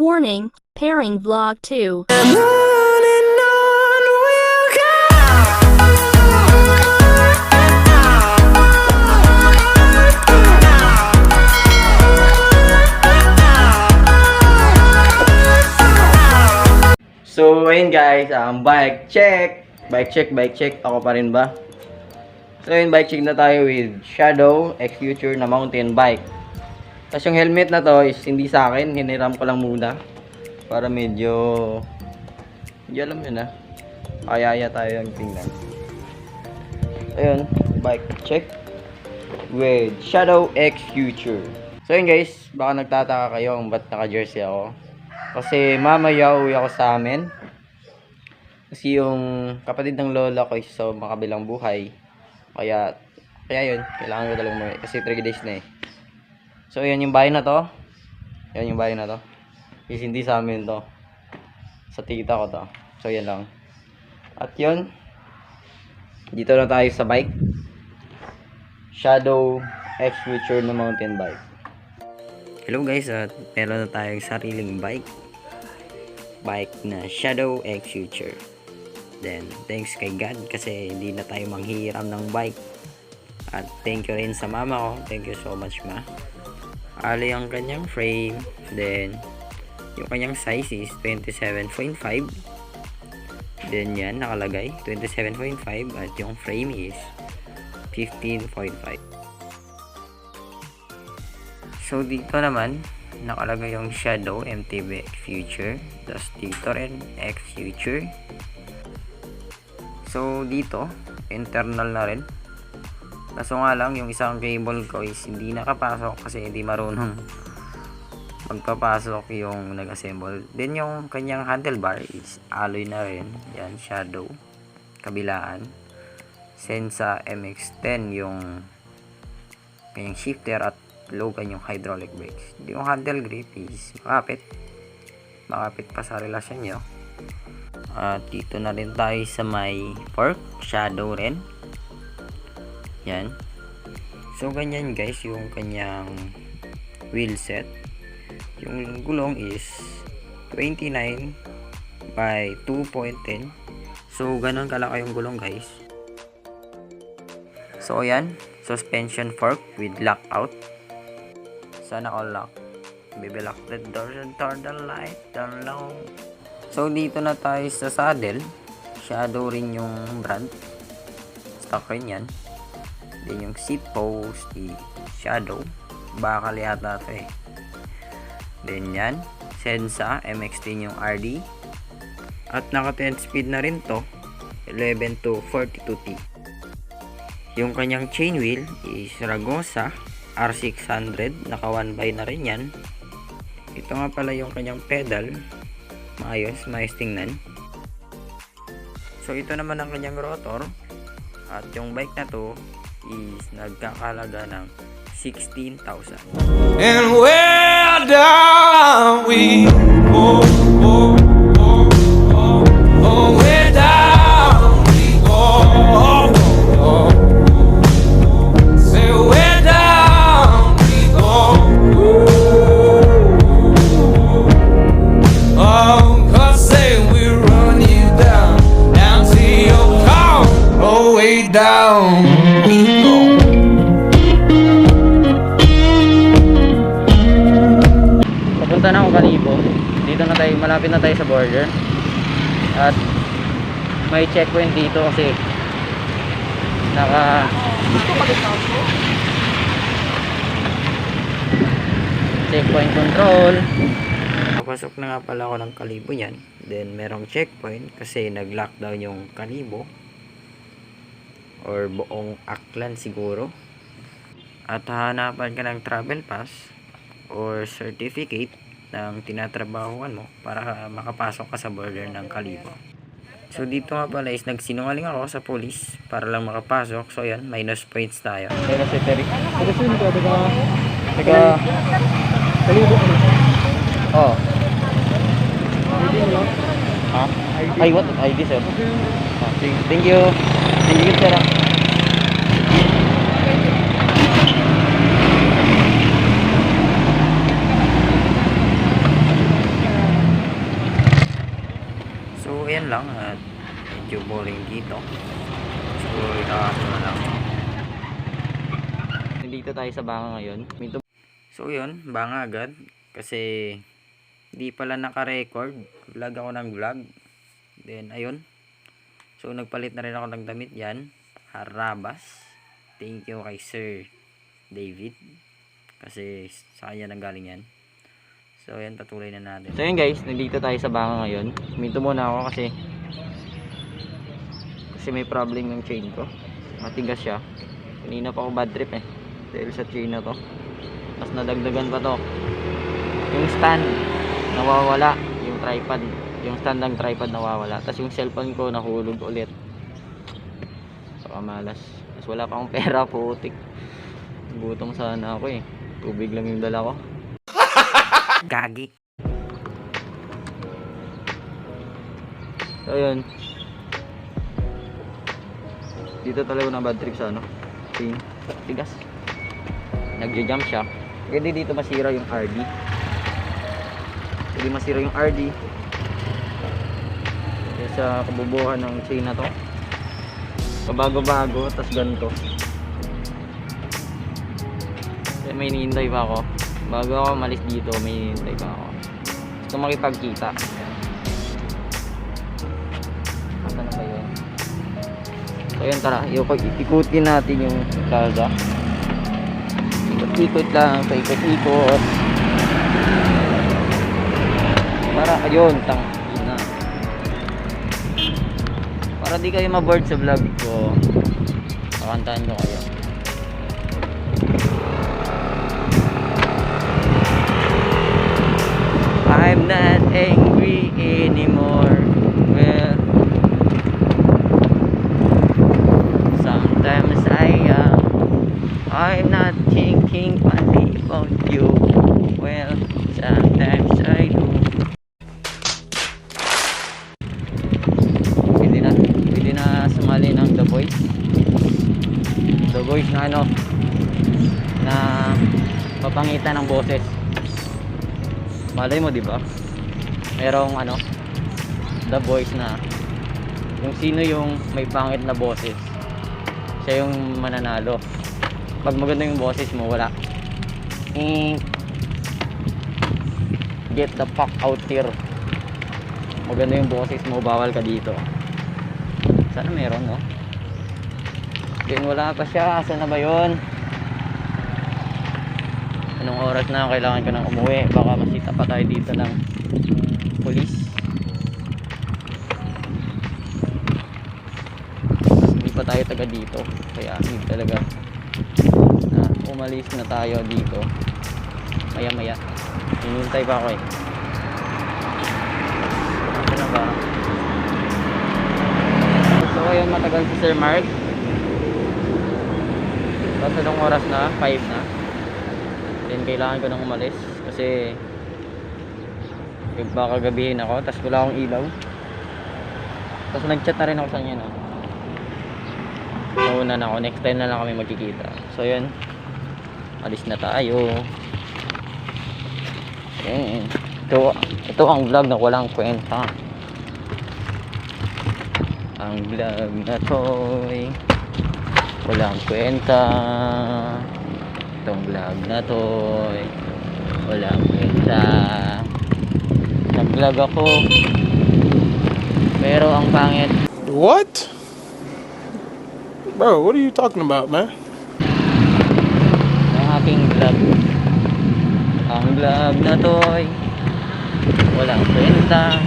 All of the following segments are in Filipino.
Warning, pairing vlog 2. So, ayun guys, bike check. Bike check. Ako pa rin ba? So, ayun, bike check na tayo with Shadow X Future na mountain bike. Tapos yung helmet na to is hindi sa akin. Hiniram ko lang muna. Para medyo alam yun na. Kayaya tayo yung tingnan. Ayun, bike check with Shadow X Future. So, ayun guys, baka nagtataka kayo kung ba't naka-jersey ako. Kasi mamaya uwi ako sa amin. Kasi yung kapatid ng lola ko is sa makabilang buhay. Kaya yun, kailangan ko talagang umuwi. Kasi 3 days na eh. So yan yung bahay na to. Yan yung bahay na to. Is hindi sa amin to. Sa tita ko to. So yan lang. At yun, dito na tayo sa bike. Shadow X Future na mountain bike. Hello guys, at meron na tayong sariling bike na Shadow X Future. Then thanks kay God kasi hindi na tayo manghihiram ng bike. At thank you rin sa mama ko. Thank you so much, ma. Ali ang kanyang frame. Then yung kanyang size is 27.5. Then yan nakalagay 27.5 at yung frame is 15.5. So dito naman nakalagay yung Shadow MTB X Future, tapos dito rin X Future. So dito internal na rin. Kaso nga lang yung isang cable ko is hindi nakapasok kasi hindi marunong magpapasok yung nag-assemble. Then yung kanyang handlebar is alloy na rin. Yan, Shadow kabilaan. Sensa MX-10 yung kanyang shifter at logan yung hydraulic brakes. Yung handle grip is makapit pa sa relasyon nyo. At dito na rin tayo sa may fork, Shadow rin. Yan. So ganyan guys yung kanyang wheel set. Yung gulong is 29 by 2.10. So ganun kalaki yung gulong guys. So yan, suspension fork with lockout. Sana all lock. Baby lock the doors and turn the light down low. So dito na tayo sa saddle. Shadow rin yung brand. Stock rin yan. Then yung seat post is Shadow. Bakal yata ito eh. Then yan. Sensa MX-10 yung RD. At naka 10 speed na rin to. 11 to 42T. Yung kanyang chain wheel is Ragosa R600, naka 1x na rin yan. Ito nga pala yung kanyang pedal. Maayos tingnan. So ito naman ang kanyang rotor. At yung bike na to is nagkakalaga ng 16,000. And where down we go, where down we go. Down we go. Papunta na ako Kalibo. Dito na tayo, malapit na tayo sa border. At may checkpoint dito kasi checkpoint control. Papasok na nga pala ako ng Kalibo yan. Then merong checkpoint kasi nag-lockdown yung Kalibo or buong Aklan siguro. At hahanapan ka ng travel pass or certificate ng tinatrabahuan mo para makapasok ka sa border ng Kalibo. So dito nga pala is nagsinungaling ako sa police para lang makapasok. So yan, minus points tayo. Kaya si Terry. Taga Kalibo. Oh. Ha? Ay, what? ID sir. Thank you. Thank you sir. lang at medyo boring dito. Siguro ikakaso na lang. Nandito tayo sa banga ngayon. So yun, banga agad. Kasi hindi pala naka-record. Vlog ako ng vlog. Then ayun. So nagpalit na rin ako ng damit yan. Harabas. Thank you kay Sir David. Kasi sa kanya nanggaling yan. So ayan, patuloy na natin. So yun guys, nandito tayo sa banga ngayon. Minto muna ako kasi may problem yung chain ko. Matigas siya. Kanina pa ako bad trip eh. Dahil sa chain na to. Tapos nadagdagan pa to. Yung stand nawawala. Yung tripod. Yung stand ng tripod nawawala. Tapos yung cellphone ko nahulog ulit. Malas. Tapos wala pa akong pera, putik. Gutom sana ako eh. Tubig lang yung dala ko. Gagi. So yun. Dito talaga na bad trip sa ano. Tigas. Nagja-jump siya. Pwede dito masira yung RD. Pwede masira yung RD. Kaya sa kabubuhan ng chain na to. Pabago-bago, tas ganito. Kaya may hinihintay pa ako. Bago ako malis dito, may hinihintay pa ako. Gusto makipagkita. Asa na ba yun? So yun, tara. Ikutin natin yung plaza. Ikot-ikot lang. Paikot-ikot. Para, ayun, tangina. Para di kayo ma-bored sa vlog ko, kakantahan ko kayo. I'm not angry anymore. Well, sometimes I'm not thinking only about you. Well, sometimes I do. Pwede na sumali ng The Voice. The Voice na ano, na papangitan ng boses. Malay mo, di ba? Merong ano, The Voice na yung sino yung may pangit na boses, siya yung mananalo. Pag maganda yung boses mo, wala. Get the fuck out here. Maganda yung boses mo, bawal ka dito. Sana meron, no? Then wala pa siya. Asan na ba yun? Anong oras na? Kailangan ko nang umuwi. Baka masita pa tayo dito ng police. Hindi pa tayo taga dito. Kaya hindi talaga na umalis na tayo dito. Maya maya. Hinihintay pa ako eh. Ano na ba? So ayun, matagal si Sir Mark. Tapos anong oras na? 5 na. Then kailangan ko nang umalis kasi baka gabihin ako, tapos wala akong ilaw. Tapos nag-chat na rin ako sa inyo, no? Nauna na ako, next time na lang kami magkikita. So yun, alis na tayo. Ito ang vlog na walang kwenta. Ang vlog na to'y walang kwenta. Itong vlog na to'y walang kwenta. Nag-vlog ako pero ang pangit. What? Bro, what are you talking about, man? Ang aking vlog. Ang vlog na to'y walang kwenta.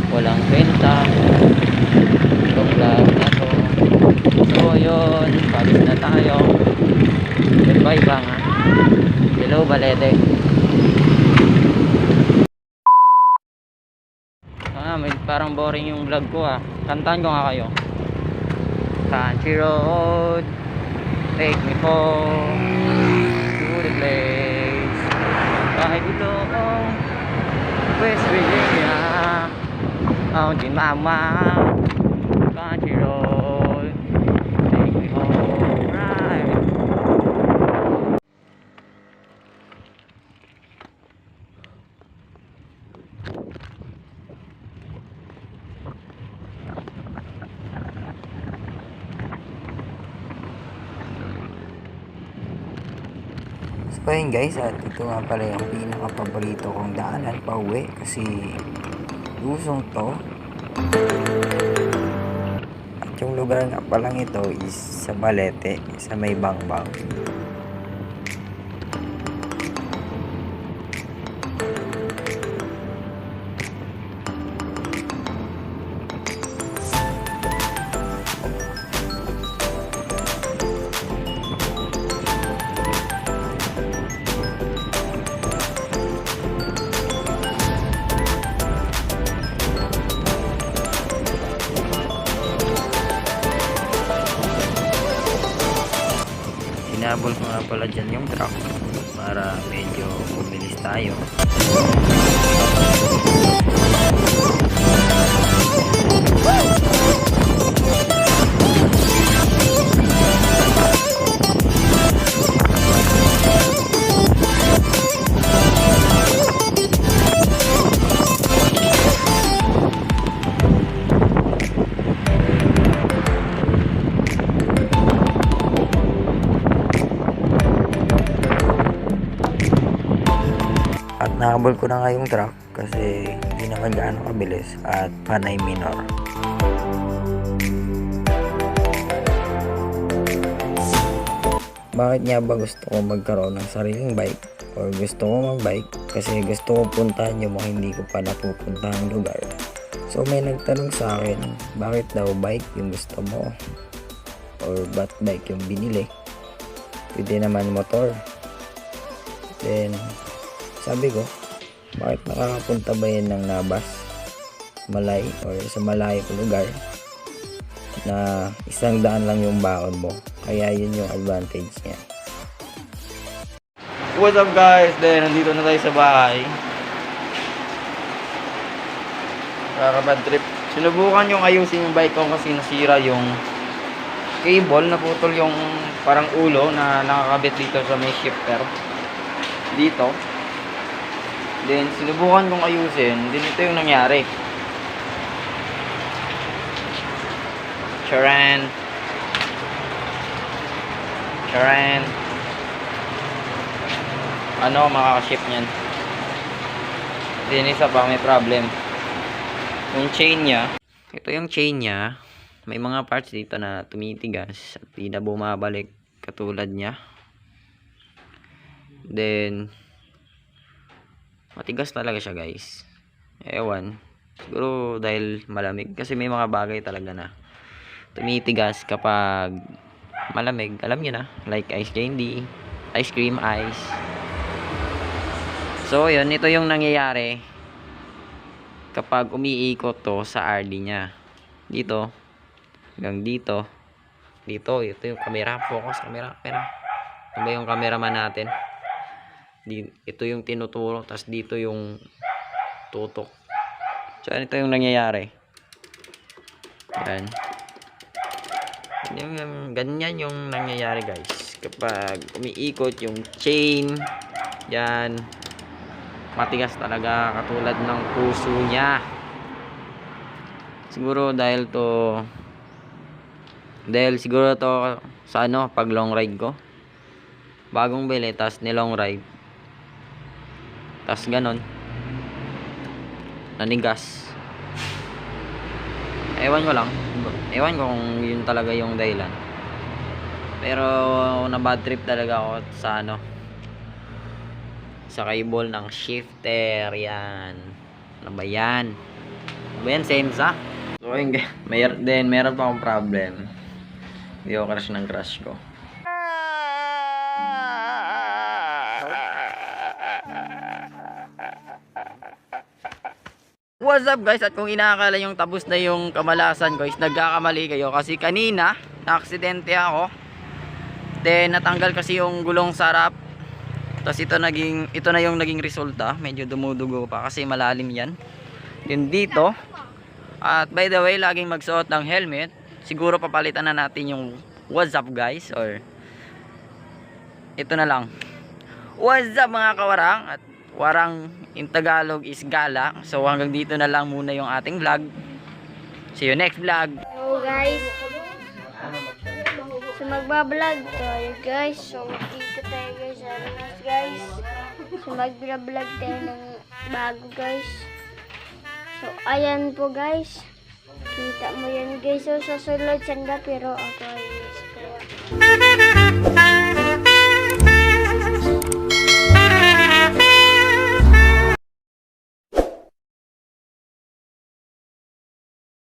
Walang kwenta. Itong vlog na to. So yun, palis na tayo. Goodbye banga. Hello Balete. Parang boring yung vlog ko ah. Kantahan ko nga kayo. Country road, take me home to the place. Kahit ito West Virginia, Mountain Mama. Country road, take me home, right. So ayun guys, at ito nga pala yung pinaka-paborito kong daanan pa uwi kasi lusong to. At yung lugar nga palang ito is sa Balete, sa may Bangbang. Hinabol ko nga pala dyan yung truck para medyo bumilis tayo. At nahabol ko na nga yung truck kasi hindi naman gaano kabilis at panay minor. Bakit nga ba gusto ko magkaroon ng sariling bike or gusto ko mag-bike? Kasi gusto ko puntahan yung mga hindi ko pa napupuntahang lugar. So may nagtanong sa akin, bakit daw bike yung gusto mo? Or ba't bike yung binili? Pwede naman motor. Then sabi ko, bakit nakakapunta ba yan ng Nabas, Malay, or sa malayong lugar na 100 lang yung baon mo? Kaya yun yung advantage niya. What's up guys? Then, nandito na tayo sa bahay. Kakabad trip. Sinubukan yung ayusin yung bike ko kasi nasira yung cable. Naputol yung parang ulo na nakakabit dito sa may shifter. Dito. Then, sinubukan kong ayusin. Then, ito yung nangyari. Charan. Ano, makakaship niyan. Then, isa pa, may problem. Yung chain niya. Ito yung chain niya. May mga parts dito na tumitigas at di na bumabalik katulad niya. Then, matigas talaga siya guys. Ewan. Siguro dahil malamig. Kasi may mga bagay talaga na tumitigas kapag malamig. Alam nyo na. Like ice candy, ice cream, ice. So yun. Ito yung nangyayari kapag umiikot to sa RD niya. Dito. Hanggang dito. Dito. Ito yung camera. Focus. Camera. Ito ba yung cameraman natin? Ito yung tinuturo, tas dito yung tutok. So ito yung nangyayari. Yan. Ganyan yung nangyayari guys. Kapag umiikot yung chain, yan, matigas talaga katulad ng puso niya. Siguro dahil siguro to sa ano, pag long ride ko. Bagong bili, tas ni long ride. Tas ganon, nanigas. Ewan ko kung yun talaga yung dahilan, pero na bad trip talaga ako sa ano, sa cable ng shifter. Yan, ano ba yan? Sensa. So ayun, meron pa akong problem. Hindi ako crash ko. What's up guys? At kung inaakala yung tapos na yung kamalasan ko, is nagkakamali kayo kasi kanina na-aksidente ako. Then natanggal kasi yung gulong sa harap. Tapos ito na yung naging resulta. Medyo dumudugo pa kasi malalim yan. Then dito. At by the way, laging magsuot ng helmet. Siguro papalitan na natin yung what's up guys, or ito na lang. What's up mga kawarang? At warang in Tagalog is gala. So hanggang dito na lang muna yung ating vlog. See you next vlog. Hello guys. So magbablog tayo guys. So magkikita tayo guys sa Armas guys. So mag-vlog tayo ng bago guys. So ayan po guys. Kita mo yan guys. So sa sulod sanda pero ako ay